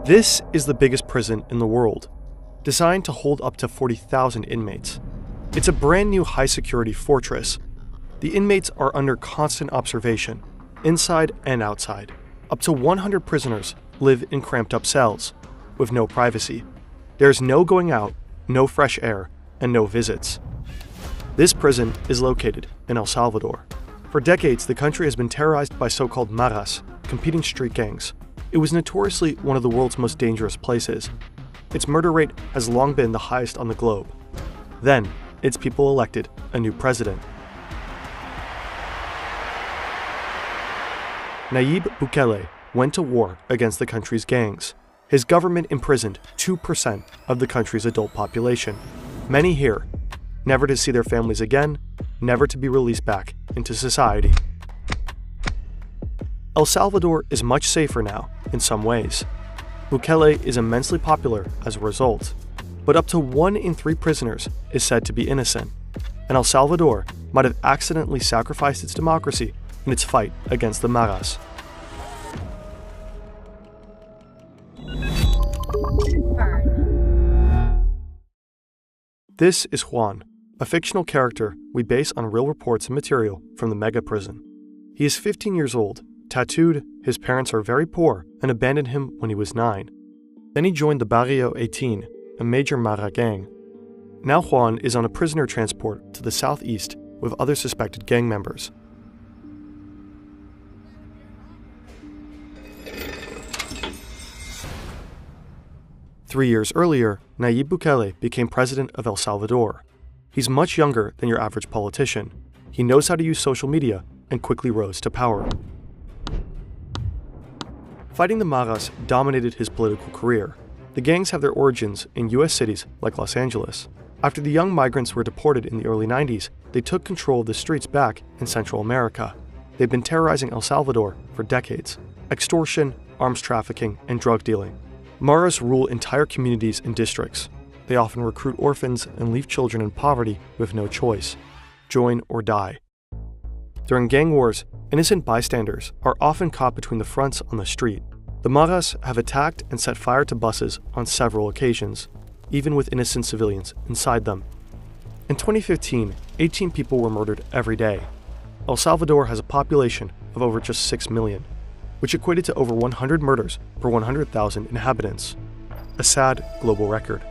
This is the biggest prison in the world, designed to hold up to 40,000 inmates. It's a brand new high-security fortress. The inmates are under constant observation, inside and outside. Up to 100 prisoners live in cramped-up cells, with no privacy. There's no going out, no fresh air, and no visits. This prison is located in El Salvador. For decades, the country has been terrorized by so-called maras, competing street gangs. It was notoriously one of the world's most dangerous places. Its murder rate has long been the highest on the globe. Then, its people elected a new president. Nayib Bukele went to war against the country's gangs. His government imprisoned 2% of the country's adult population. Many here, never to see their families again, never to be released back into society. El Salvador is much safer now, in some ways. Bukele is immensely popular as a result, but up to 1 in 3 prisoners is said to be innocent, and El Salvador might have accidentally sacrificed its democracy in its fight against the maras. This is Juan, a fictional character we base on real reports and material from the mega prison. He is 15 years old, tattooed, his parents are very poor and abandoned him when he was 9. Then he joined the Barrio 18, a major Mara gang. Now Juan is on a prisoner transport to the southeast with other suspected gang members. Three years earlier, Nayib Bukele became president of El Salvador. He's much younger than your average politician. He knows how to use social media and quickly rose to power. Fighting the maras dominated his political career. The gangs have their origins in U.S. cities like Los Angeles. After the young migrants were deported in the early 90s, they took control of the streets back in Central America. They've been terrorizing El Salvador for decades. Extortion, arms trafficking, and drug dealing. Maras rule entire communities and districts. They often recruit orphans and leave children in poverty with no choice. Join or die. During gang wars, innocent bystanders are often caught between the fronts on the street. The maras have attacked and set fire to buses on several occasions, even with innocent civilians inside them. In 2015, 18 people were murdered every day. El Salvador has a population of over just 6 million, which equated to over 100 murders per 100,000 inhabitants. A sad global record.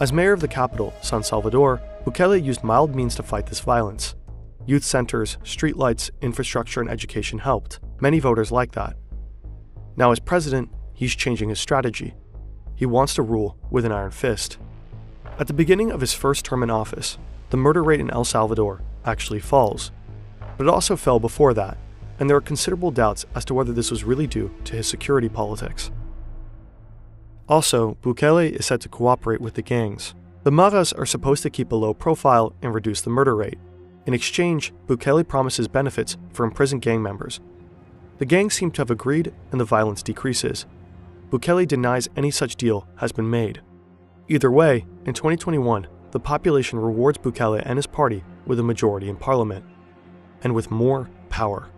As mayor of the capital, San Salvador, Bukele used mild means to fight this violence. Youth centers, streetlights, infrastructure, and education helped. Many voters like that. Now as president, he's changing his strategy. He wants to rule with an iron fist. At the beginning of his first term in office, the murder rate in El Salvador actually falls. But it also fell before that, and there are considerable doubts as to whether this was really due to his security politics. Also, Bukele is said to cooperate with the gangs. The maras are supposed to keep a low profile and reduce the murder rate. In exchange, Bukele promises benefits for imprisoned gang members. The gangs seem to have agreed and the violence decreases. Bukele denies any such deal has been made. Either way, in 2021, the population rewards Bukele and his party with a majority in parliament, and with more power.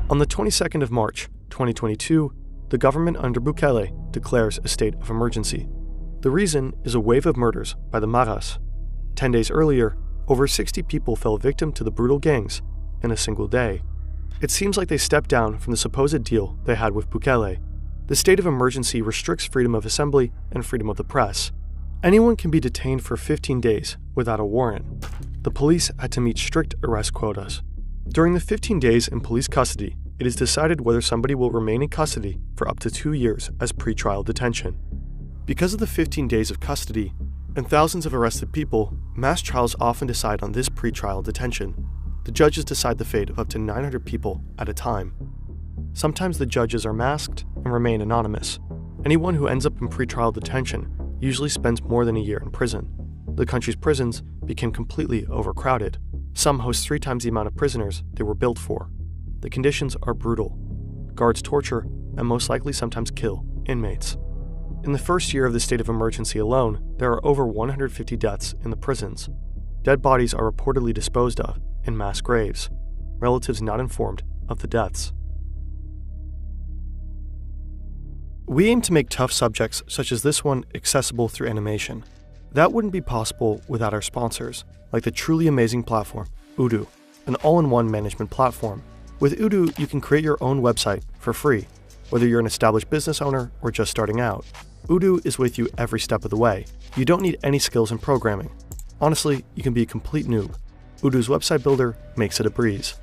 On the 22nd of March, 2022, the government under Bukele declares a state of emergency. The reason is a wave of murders by the maras. 10 days earlier, over 60 people fell victim to the brutal gangs in a single day. It seems like they stepped down from the supposed deal they had with Bukele. The state of emergency restricts freedom of assembly and freedom of the press. Anyone can be detained for 15 days without a warrant. The police had to meet strict arrest quotas. During the 15 days in police custody, it is decided whether somebody will remain in custody for up to 2 years as pretrial detention. Because of the 15 days of custody and thousands of arrested people, mass trials often decide on this pretrial detention. The judges decide the fate of up to 900 people at a time. Sometimes the judges are masked and remain anonymous. Anyone who ends up in pretrial detention usually spends more than a year in prison. The country's prisons became completely overcrowded. Some host 3 times the amount of prisoners they were built for. The conditions are brutal. Guards torture and most likely sometimes kill inmates. In the first year of the state of emergency alone, there are over 150 deaths in the prisons. Dead bodies are reportedly disposed of in mass graves. relatives not informed of the deaths. We aim to make tough subjects such as this one accessible through animation. That wouldn't be possible without our sponsors, like the truly amazing platform, Odoo, an all-in-one management platform. With Odoo, you can create your own website for free, whether you're an established business owner or just starting out. Odoo is with you every step of the way. You don't need any skills in programming. Honestly, you can be a complete noob. Odoo's website builder makes it a breeze.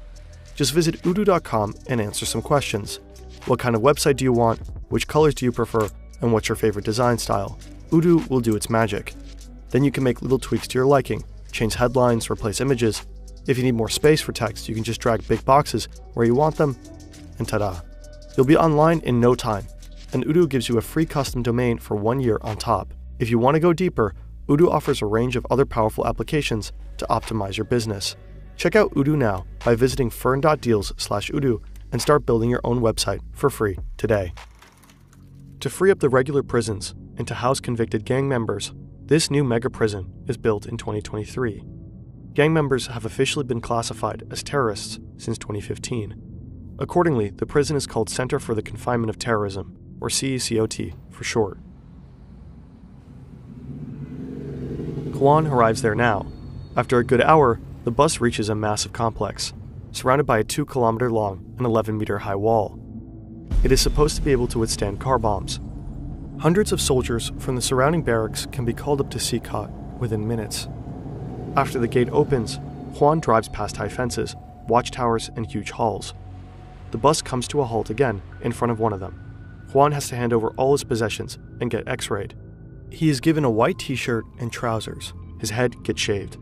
Just visit odoo.com and answer some questions. What kind of website do you want? Which colors do you prefer? And what's your favorite design style? Odoo will do its magic. Then you can make little tweaks to your liking, change headlines, replace images. If you need more space for text, you can just drag big boxes where you want them, and ta-da. You'll be online in no time, and Odoo gives you a free custom domain for 1 year on top. If you want to go deeper, Odoo offers a range of other powerful applications to optimize your business. Check out Odoo now by visiting fern.deals/Odoo and start building your own website for free today. To free up the regular prisons and to house convicted gang members, this new mega prison is built in 2023. Gang members have officially been classified as terrorists since 2015. Accordingly, the prison is called Center for the Confinement of Terrorism, or CECOT for short. Juan arrives there now. After a good hour, the bus reaches a massive complex, surrounded by a 2-kilometer-long and 11-meter-high wall. It is supposed to be able to withstand car bombs. Hundreds of soldiers from the surrounding barracks can be called up to CECOT within minutes. After the gate opens, Juan drives past high fences, watchtowers, and huge halls. The bus comes to a halt again in front of one of them. Juan has to hand over all his possessions and get x-rayed. He is given a white t-shirt and trousers. His head gets shaved.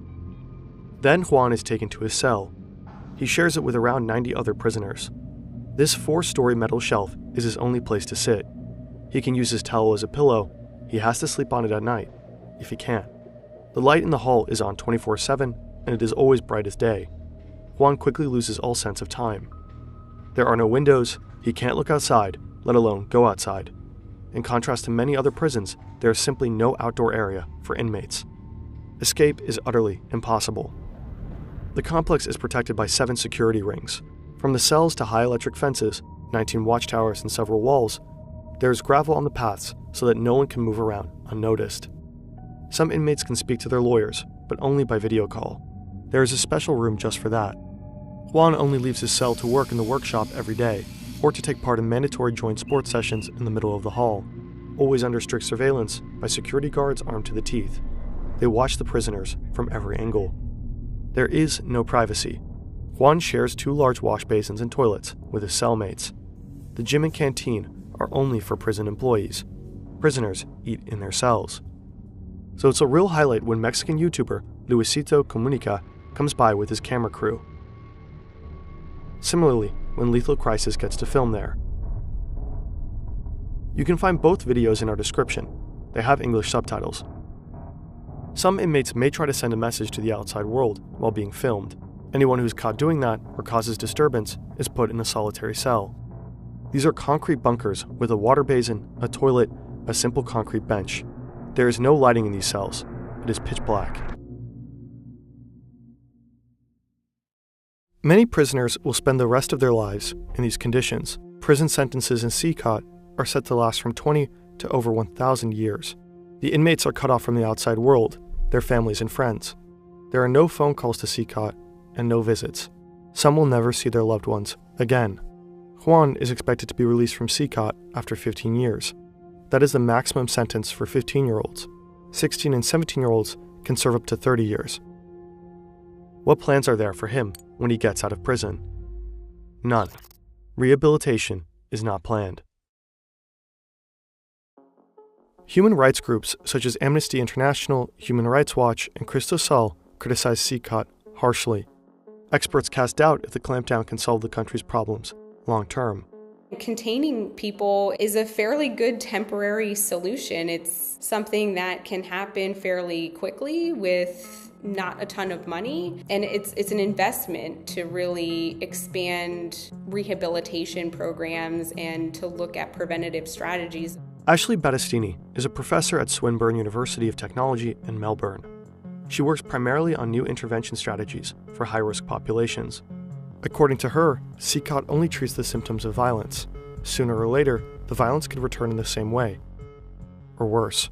Then Juan is taken to his cell. He shares it with around 90 other prisoners. This 4-story metal shelf is his only place to sit. He can use his towel as a pillow. He has to sleep on it at night, if he can. The light in the hall is on 24/7, and it is always bright as day. Juan quickly loses all sense of time. There are no windows. He can't look outside, let alone go outside. In contrast to many other prisons, there is simply no outdoor area for inmates. Escape is utterly impossible. The complex is protected by 7 security rings. From the cells to high electric fences, 19 watchtowers, and several walls, there is gravel on the paths so that no one can move around unnoticed. Some inmates can speak to their lawyers, but only by video call. There is a special room just for that. Juan only leaves his cell to work in the workshop every day, or to take part in mandatory joint sports sessions in the middle of the hall, always under strict surveillance by security guards armed to the teeth. They watch the prisoners from every angle. There is no privacy. Juan shares 2 large wash basins and toilets with his cellmates. The gym and canteen are only for prison employees. Prisoners eat in their cells. So it's a real highlight when Mexican YouTuber Luisito Comunica comes by with his camera crew. Similarly, when Lethal Crisis gets to film there. You can find both videos in our description. They have English subtitles. Some inmates may try to send a message to the outside world while being filmed. Anyone who's caught doing that or causes disturbance is put in a solitary cell. These are concrete bunkers with a water basin, a toilet, a simple concrete bench. There is no lighting in these cells. It is pitch black. Many prisoners will spend the rest of their lives in these conditions. Prison sentences in CECOT are set to last from 20 to over 1,000 years. The inmates are cut off from the outside world, their families and friends. There are no phone calls to CECOT and no visits. Some will never see their loved ones again. Juan is expected to be released from CECOT after 15 years. That is the maximum sentence for 15-year-olds. 16 and 17-year-olds can serve up to 30 years. What plans are there for him when he gets out of prison? None. Rehabilitation is not planned. Human rights groups such as Amnesty International, Human Rights Watch, and Christos Sol criticize CECOT harshly. Experts cast doubt if the clampdown can solve the country's problems long term. Containing people is a fairly good temporary solution. It's something that can happen fairly quickly with not a ton of money, and it's an investment to really expand rehabilitation programs and to look at preventative strategies. Ashley Battistini is a professor at Swinburne University of Technology in Melbourne. She works primarily on new intervention strategies for high-risk populations. According to her, CCOT only treats the symptoms of violence. Sooner or later, the violence could return in the same way, or worse.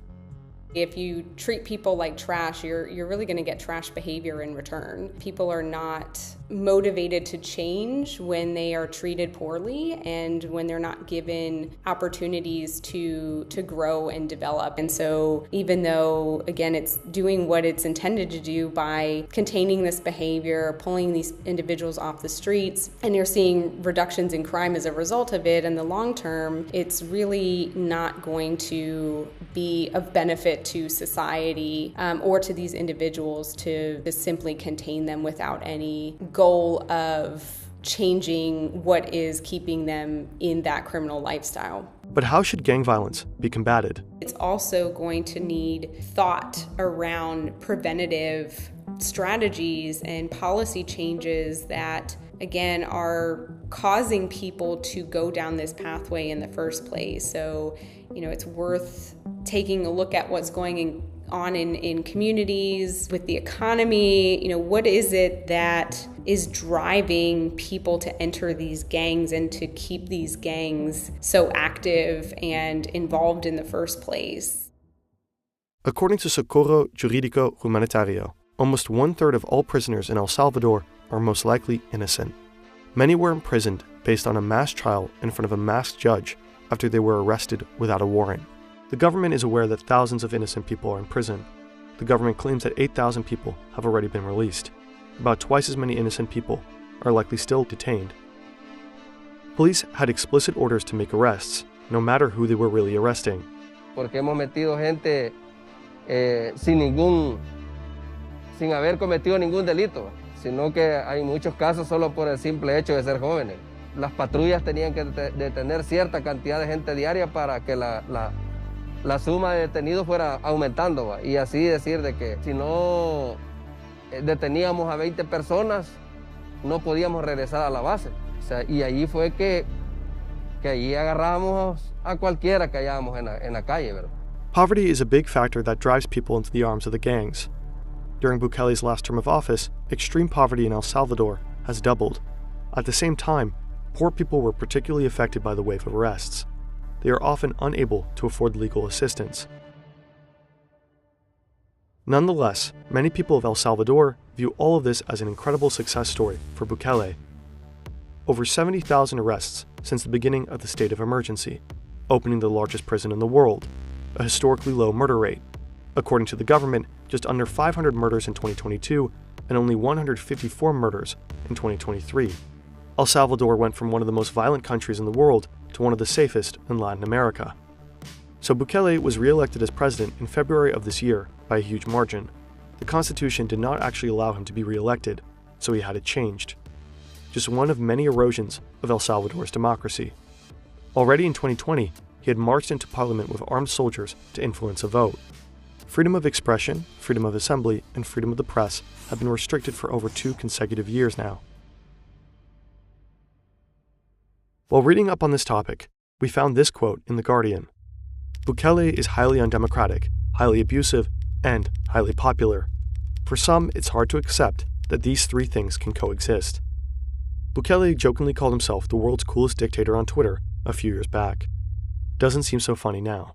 If you treat people like trash, you're really going to get trash behavior in return. People are not motivated to change when they are treated poorly and when they're not given opportunities to grow and develop. And so even though, again, it's doing what it's intended to do by containing this behavior, pulling these individuals off the streets, and you're seeing reductions in crime as a result of it, in the long term, it's really not going to be of benefit to society or to these individuals to just simply contain them without any goal of changing what is keeping them in that criminal lifestyle. But how should gang violence be combated? It's also going to need thought around preventative strategies and policy changes that, again, are causing people to go down this pathway in the first place. So, it's worth taking a look at what's going on in communities, with the economy. What is it that is driving people to enter these gangs and to keep these gangs so active and involved in the first place? According to Socorro Jurídico Humanitario, almost 1/3 of all prisoners in El Salvador are most likely innocent. Many were imprisoned based on a mass trial in front of a masked judge after they were arrested without a warrant. The government is aware that thousands of innocent people are in prison. The government claims that 8,000 people have already been released. About twice as many innocent people are likely still detained. Police had explicit orders to make arrests, no matter who they were really arresting. Porque hemos metido gente sin haber cometido ningún delito, sino que hay muchos casos solo por el simple hecho de ser jóvenes. Las patrullas tenían que detener cierta cantidad de gente diaria para que la suma de detenidos fuera aumentando, y así decir de que si no deteníamos a 20 personas, no podíamos regresar a la base. Y allí fue que allí agarrábamos a cualquiera que hallábamos en la calle, ¿verdad? Poverty is a big factor that drives people into the arms of the gangs. During Bukele's last term of office, extreme poverty in El Salvador has doubled. At the same time, poor people were particularly affected by the wave of arrests. They are often unable to afford legal assistance. Nonetheless, many people of El Salvador view all of this as an incredible success story for Bukele. Over 70,000 arrests since the beginning of the state of emergency, opening the largest prison in the world, a historically low murder rate. According to the government, just under 500 murders in 2022 and only 154 murders in 2023. El Salvador went from one of the most violent countries in the world to one of the safest in Latin America. So Bukele was re-elected as president in February of this year by a huge margin. The Constitution did not actually allow him to be re-elected, so he had it changed. Just one of many erosions of El Salvador's democracy. Already in 2020, he had marched into parliament with armed soldiers to influence a vote. Freedom of expression, freedom of assembly, and freedom of the press have been restricted for over 2 consecutive years now. While reading up on this topic, we found this quote in The Guardian. Bukele is highly undemocratic, highly abusive, and highly popular. For some, it's hard to accept that these 3 things can coexist. Bukele jokingly called himself the world's coolest dictator on Twitter a few years back. Doesn't seem so funny now.